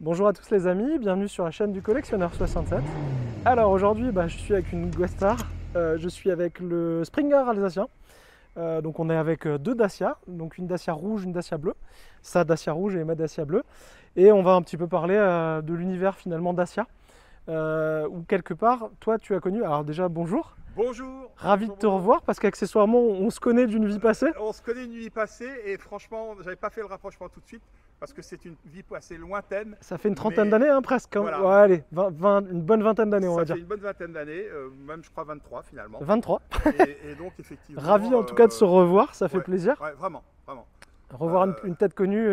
Bonjour à tous les amis, bienvenue sur la chaîne du Collectionneur 67. Alors aujourd'hui, je suis avec une guest star, je suis avec le Springer alsacien. Donc on est avec deux Dacia, donc une Dacia rouge, une Dacia bleue. Sa Dacia rouge et ma Dacia bleue. Et on va un petit peu parler de l'univers finalement Dacia. Où quelque part, toi tu as connu, alors déjà bonjour. Bonjour. Ravi de te revoir parce qu'accessoirement on se connaît d'une vie passée. On se connaît d'une vie passée et franchement, j'avais pas fait le rapprochement tout de suite parce que c'est une vie assez lointaine. Ça fait une trentaine d'années hein, presque. Hein. Voilà. Ouais, allez, une bonne vingtaine d'années on va dire. Ça fait une bonne vingtaine d'années, même je crois 23 finalement. 23. Et donc effectivement. Ravi en tout cas de se revoir, ça fait plaisir. Ouais, vraiment, vraiment. Revoir une tête connue.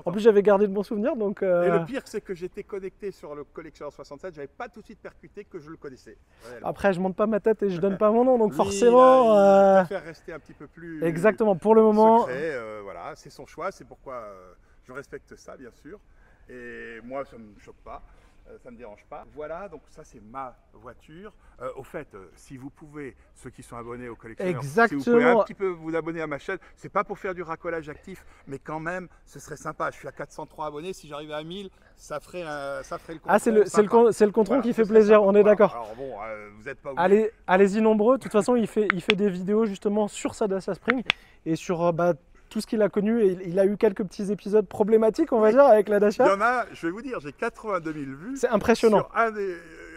En plus, j'avais gardé de bons souvenirs. Donc, Et le pire, c'est que j'étais connecté sur le Collectionneur 67. J'avais pas tout de suite percuté que je le connaissais. Réellement. Après, je monte pas ma tête et je donne pas mon nom. Donc, forcément. Il préfère rester un petit peu plus. Exactement. Pour le moment. Secret, voilà, c'est son choix. C'est pourquoi je respecte ça, bien sûr. Et moi, ça ne me choque pas. Ça ne me dérange pas. Voilà, donc ça c'est ma voiture. Au fait, si vous pouvez, ceux qui sont abonnés au collectionneur, exactement. si vous pouvez un petit peu vous abonner à ma chaîne, c'est pas pour faire du racolage actif, mais quand même, ce serait sympa. Je suis à 403 abonnés, si j'arrivais à 1000, ça ferait le contron. Ah, c'est le contron qui fait plaisir, on est d'accord. Alors bon, vous n'êtes pas obligés. Allez-y nombreux. De toute façon, il fait des vidéos justement sur sa Dacia Spring et sur tout ce qu'il a connu, et il a eu quelques petits épisodes problématiques, on va dire, avec la Dacia. Il y en a, je vais vous dire, j'ai 82 000 vues. C'est impressionnant.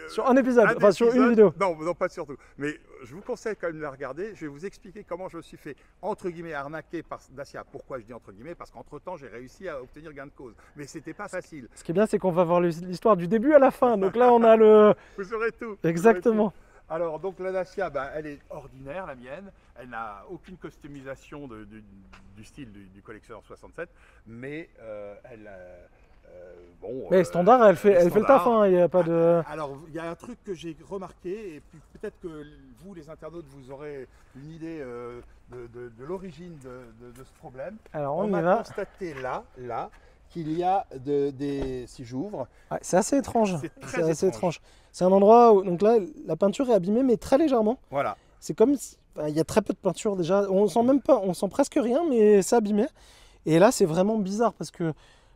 Sur un épisode, enfin sur une vidéo. Non, pas surtout. Mais je vous conseille quand même de la regarder. Je vais vous expliquer comment je me suis fait, entre guillemets, arnaquer par Dacia. Pourquoi je dis entre guillemets? Parce qu'entre-temps, j'ai réussi à obtenir gain de cause. Mais c'était pas facile. Ce qui est bien, c'est qu'on va voir l'histoire du début à la fin. Donc là, on a le... Vous saurez tout. Exactement. Alors, donc la Dacia, elle est ordinaire, la mienne. Elle n'a aucune customisation du style du Collectionneur 67, mais mais standard, elle fait le taf, hein, il n'y a pas de... Alors, il y a un truc que j'ai remarqué, et puis peut-être que vous, les internautes, vous aurez une idée de l'origine de ce problème. Alors, on a constaté là, qu'il y a si j'ouvre... Ouais, c'est assez étrange. C'est assez étrange. C'est un endroit où, donc là, la peinture est abîmée, mais très légèrement. Voilà. C'est comme, il y a très peu de peinture déjà. On sent même pas, on sent presque rien, mais c'est abîmé. Et là, c'est vraiment bizarre parce que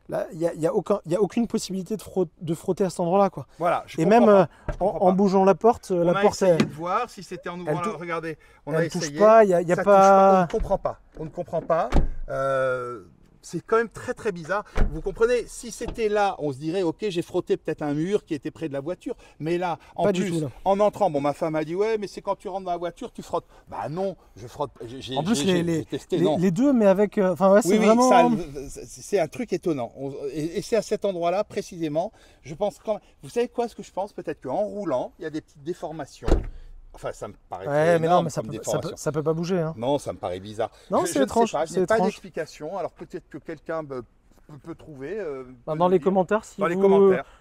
là, il y a aucune possibilité de frotter à cet endroit-là, quoi. Voilà. Et même en bougeant la porte, on a essayé de voir si c'était en ouvrant. Regardez, on a essayé. Touche pas, il y a pas. On ne comprend pas. On ne comprend pas. C'est quand même très très bizarre. Vous comprenez, si c'était là, on se dirait ok, j'ai frotté peut-être un mur qui était près de la voiture, mais là, en pas plus, du tout, en entrant, ma femme a dit ouais, mais c'est quand tu rentres dans la voiture, tu frottes. Bah non, je frotte. En plus, testé, les deux, mais avec, c'est vraiment. C'est un truc étonnant. Et c'est à cet endroit-là précisément. Je pense quand. Vous savez quoi, ce que je pense? Peut-être qu'en roulant, il y a des petites déformations. Enfin, ça me paraît énorme, mais non, mais ça peut pas bouger. Hein. Non, ça me paraît bizarre. Non, c'est étrange. Je n'ai pas d'explication. Alors peut-être que quelqu'un peut trouver. Dans les commentaires,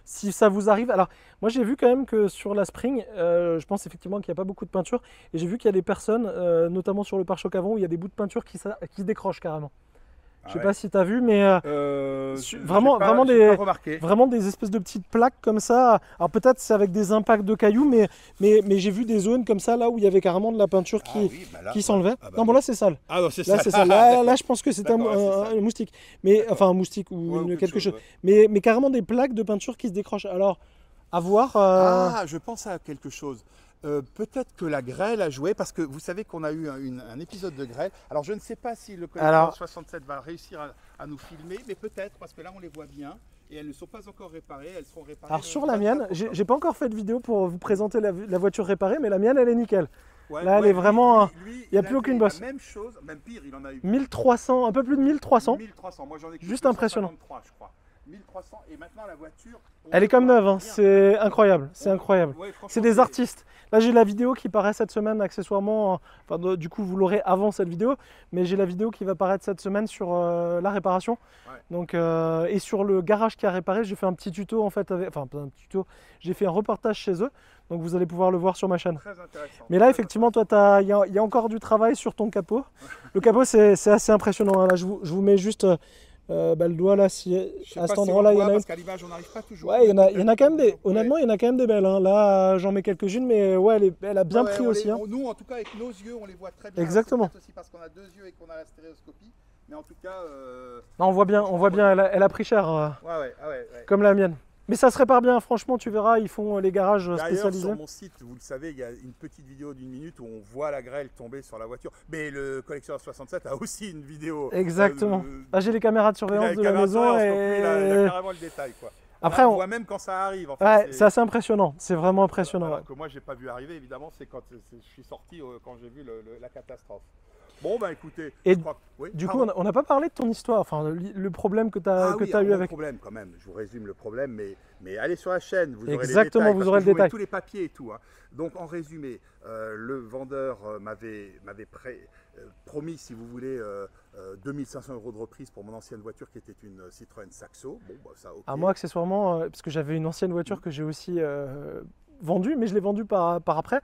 si ça vous arrive. Alors, moi, j'ai vu quand même que sur la Spring, je pense effectivement qu'il n'y a pas beaucoup de peinture. Et j'ai vu qu'il y a des personnes, notamment sur le pare-choc avant, où il y a des bouts de peinture qui se décrochent carrément. Je sais pas si tu as vu, mais vraiment des espèces de petites plaques comme ça. Alors peut-être c'est avec des impacts de cailloux, mais j'ai vu des zones comme ça là où il y avait carrément de la peinture qui s'enlevait. Non, bon là c'est sale. Ah non, c'est sale. Là je pense que c'est un moustique, mais enfin un moustique ou quelque chose. Mais carrément des plaques de peinture qui se décrochent. Alors à voir. Ah, je pense à quelque chose. Peut-être que la grêle a joué, parce que vous savez qu'on a eu un épisode de grêle. Alors je ne sais pas si le Collectionneur 67 va réussir à nous filmer, mais peut-être, parce que là on les voit bien et elles ne sont pas encore réparées, elles seront réparées. Alors sur la mienne, j'ai pas encore fait de vidéo pour vous présenter la voiture réparée, mais la mienne elle est nickel. Là elle est vraiment, il n'y a plus aucune bosse. Même chose, même pire, il en a eu 1300, un peu plus de 1300. 1300, moi j'en ai juste impressionnant. je crois. 1300 et maintenant la voiture. Elle est comme neuve, hein. C'est incroyable, c'est incroyable. Ouais, c'est des artistes. Là j'ai la vidéo qui paraît cette semaine accessoirement, enfin du coup vous l'aurez avant cette vidéo, mais j'ai la vidéo qui va paraître cette semaine sur la réparation. Ouais. Donc, et sur le garage qui a réparé, j'ai fait un petit tuto en fait, enfin un tuto, j'ai fait un reportage chez eux, donc vous allez pouvoir le voir sur ma chaîne. Très intéressant. Mais là effectivement toi il y a encore du travail sur ton capot. Le capot c'est assez impressionnant, hein. Là je vous mets juste... le doigt là, si à cet endroit-là, il y en a parce qu'à l'image, on n'arrive pas toujours. Ouais, il y en a quand même des. Honnêtement, il y en a quand même des belles. Hein. Là, j'en mets quelques-unes, mais ouais, elle a bien pris aussi. Hein. Nous, en tout cas, avec nos yeux, on les voit très bien. Exactement. C'est aussi parce qu'on a deux yeux et qu'on a la stéréoscopie. Mais en tout cas... Non, on voit bien, elle a pris cher, ouais. comme la mienne. Mais ça se répare bien, franchement, tu verras, ils font les garages spécialisés. D'ailleurs, sur mon site, vous le savez, il y a une petite vidéo d'1 minute où on voit la grêle tomber sur la voiture. Mais le collectionneur 67 a aussi une vidéo. Exactement. J'ai les caméras de surveillance de la maison et... Il a carrément le détail, quoi. Après, on voit même quand ça arrive. En fait, ouais, c'est assez impressionnant, c'est vraiment impressionnant. Alors que moi, j'ai pas vu arriver, évidemment, c'est quand je suis sorti, quand j'ai vu la catastrophe. Bon, bah écoutez, et je crois... Oui, du coup, on n'a pas parlé de ton histoire, enfin, le problème que tu as, eu avec... Le problème, quand même, je vous résume le problème, mais allez sur la chaîne, vous aurez exactement, les détails. Vous aurez le détail. Tous les papiers et tout. Hein. Donc, en résumé, le vendeur m'avait promis, si vous voulez, 2500 € de reprise pour mon ancienne voiture qui était une Citroën Saxo. Bon, bah, ça, okay. Moi, accessoirement, parce que j'avais une ancienne voiture que j'ai aussi vendue, mais je l'ai vendue par après.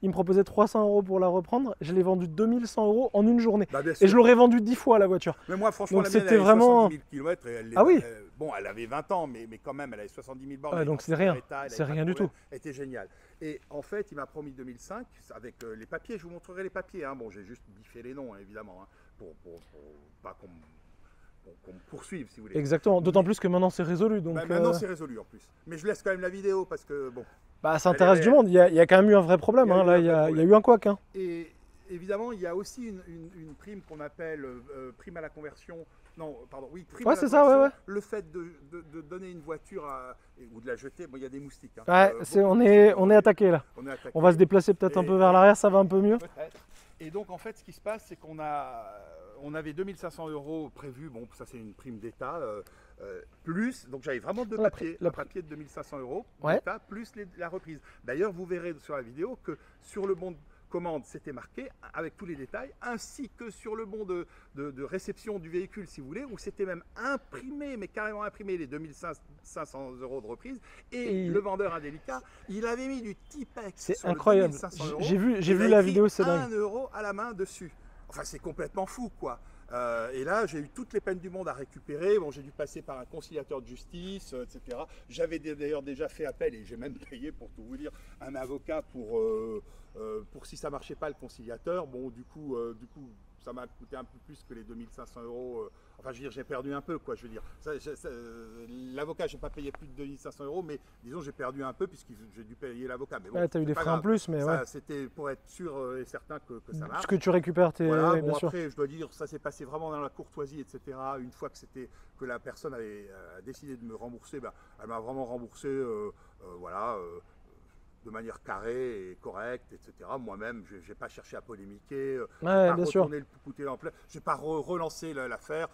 Il me proposait 300 € pour la reprendre. Je l'ai vendue 2100 € en une journée. Bah, et je l'aurais vendue 10 fois la voiture. Mais moi, franchement, donc la mienne, elle avait vraiment 70 000 km. Et elle, ah oui. Bon, elle avait 20 ans, mais quand même, elle avait 70 000 bornes. Ouais, donc c'est rien. C'est rien du tout. Elle était géniale. Et en fait, il m'a promis 2005 avec les papiers. Je vous montrerai les papiers. Hein. Bon, j'ai juste biffé les noms, hein, évidemment, hein, pour pas qu'on me poursuive, si vous voulez. Exactement. D'autant plus que maintenant, c'est résolu. Donc, maintenant, c'est résolu en plus. Mais je laisse quand même la vidéo parce que, bon... Bah, ça intéresse du monde. Il y a quand même eu un vrai problème. Là, il y a eu un couac. Hein. Et évidemment, il y a aussi une prime qu'on appelle prime à la conversion. Non, pardon, oui, prime à la conversion. Ouais. Le fait de donner une voiture ou de la jeter, bon, il y a des moustiques. Hein. Ouais, on est attaqué là. On va se déplacer peut-être un peu vers l'arrière, ça va un peu mieux. Et donc, en fait, ce qui se passe, c'est qu'on avait 2500 € prévus. Bon, ça, c'est une prime d'État. Plus, donc j'avais vraiment deux papiers, un papier de 2500 € d'État, plus la reprise. D'ailleurs, vous verrez sur la vidéo que sur le bon de commande, c'était marqué avec tous les détails, ainsi que sur le bon de réception du véhicule, si vous voulez, où c'était même imprimé, mais carrément imprimé, les 2500 € de reprise. Et le vendeur indélicat, il avait mis du Tipex. C'est incroyable. J'ai vu la vidéo, c'est dingue. 1 € à la main dessus. Enfin, c'est complètement fou, quoi. Et là, j'ai eu toutes les peines du monde à récupérer. Bon, j'ai dû passer par un conciliateur de justice, etc. J'avais d'ailleurs déjà fait appel et j'ai même payé, pour tout vous dire, un avocat pour si ça marchait pas le conciliateur. Bon, du coup, ça m'a coûté un peu plus que les 2500 €. Enfin, je veux dire, j'ai perdu un peu, quoi. Je veux dire, l'avocat, j'ai pas payé plus de 2500 €, mais disons, j'ai perdu un peu puisque j'ai dû payer l'avocat. Mais bon, ouais, tu as eu des frais en plus, mais ouais. C'était pour être sûr et certain que ça marche. Ce que tu récupères, voilà, bien sûr. Après, je dois dire, ça s'est passé vraiment dans la courtoisie, etc. Une fois que la personne avait décidé de me rembourser, ben, elle m'a vraiment remboursé, voilà. De manière carrée et correcte, etc. Moi-même, je n'ai pas cherché à polémiquer, je n'ai pas retourné le couteau en plein, je n'ai pas relancé l'affaire.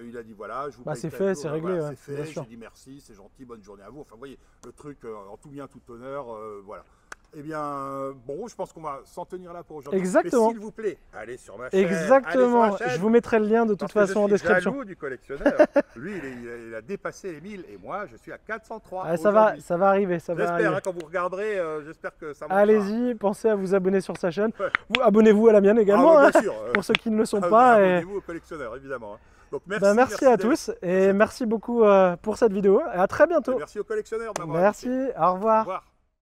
Il a dit voilà, je vous paye. C'est fait, c'est réglé. Voilà, c'est fait, j'ai dit merci, c'est gentil, bonne journée à vous. Enfin, vous voyez, le truc en tout bien, tout honneur, voilà. Eh bien, bon, je pense qu'on va s'en tenir là pour aujourd'hui. Exactement. S'il vous plaît, allez sur ma chaîne. Exactement. Je vous mettrai le lien de toute façon en description. Jaloux du collectionneur. Lui, il a dépassé les 1000 et moi, je suis à 403. Ah, ça va arriver. J'espère, hein, quand vous regarderez, j'espère que ça marchera. Allez-y, pensez à vous abonner sur sa chaîne. Abonnez-vous à la mienne également, bien sûr, pour ceux qui ne le sont pas. Abonnez-vous au collectionneur, évidemment. Donc, merci à tous et merci beaucoup pour cette vidéo. Et à très bientôt. Et merci au collectionneur de m'avoir invité. Au revoir. Au revoir.